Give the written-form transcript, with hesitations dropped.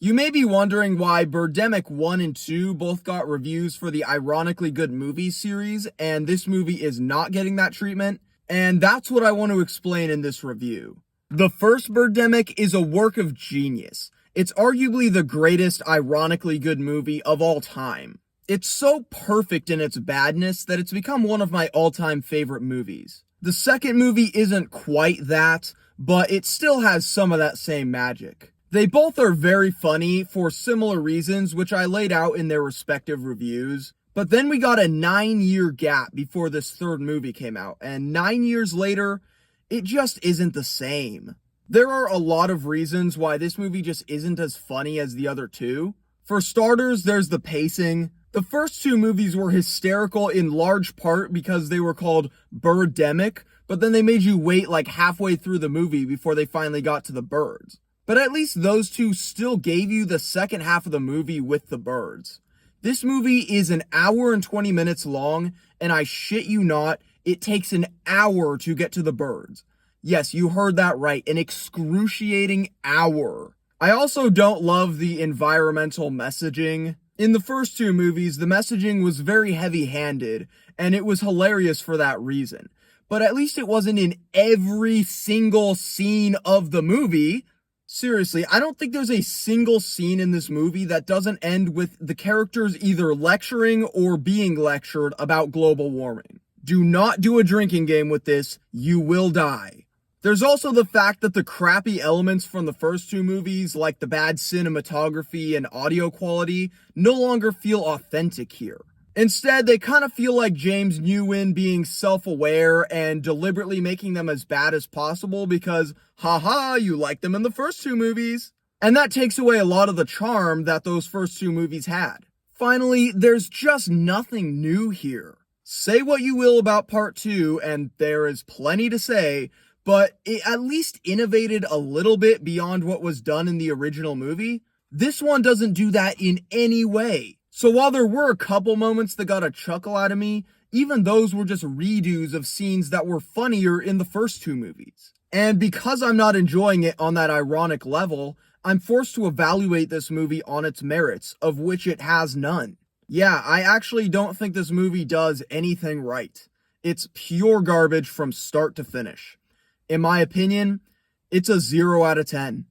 You may be wondering why Birdemic 1 and 2 both got reviews for the Ironically Good Movies series, and this movie is not getting that treatment, and that's what I want to explain in this review. The first Birdemic is a work of genius. It's arguably the greatest ironically good movie of all time. It's so perfect in its badness that it's become one of my all-time favorite movies. The second movie isn't quite that, but it still has some of that same magic. They both are very funny for similar reasons, which I laid out in their respective reviews. But then we got a 9-year gap before this third movie came out, and 9 years later, it just isn't the same. There are a lot of reasons why this movie just isn't as funny as the other two. For starters, there's the pacing. The first two movies were hysterical in large part because they were called Birdemic, but then they made you wait like halfway through the movie before they finally got to the birds. But at least those two still gave you the second half of the movie with the birds. This movie is an hour and 20 minutes long, and I shit you not, it takes an hour to get to the birds. Yes, you heard that right, an excruciating hour. I also don't love the environmental messaging. In the first two movies, the messaging was very heavy-handed, and it was hilarious for that reason. But at least it wasn't in every single scene of the movie. Seriously, I don't think there's a single scene in this movie that doesn't end with the characters either lecturing or being lectured about global warming. Do not do a drinking game with this, you will die. There's also the fact that the crappy elements from the first two movies, like the bad cinematography and audio quality, no longer feel authentic here. Instead, they kind of feel like James Nguyen being self-aware and deliberately making them as bad as possible because, haha, you liked them in the first two movies. And that takes away a lot of the charm that those first two movies had. Finally, there's just nothing new here. Say what you will about part 2, and there is plenty to say, but it at least innovated a little bit beyond what was done in the original movie. This one doesn't do that in any way. So while there were a couple moments that got a chuckle out of me, even those were just redos of scenes that were funnier in the first two movies. And because I'm not enjoying it on that ironic level, I'm forced to evaluate this movie on its merits, of which it has none. Yeah, I actually don't think this movie does anything right. It's pure garbage from start to finish. In my opinion, it's a 0 out of 10.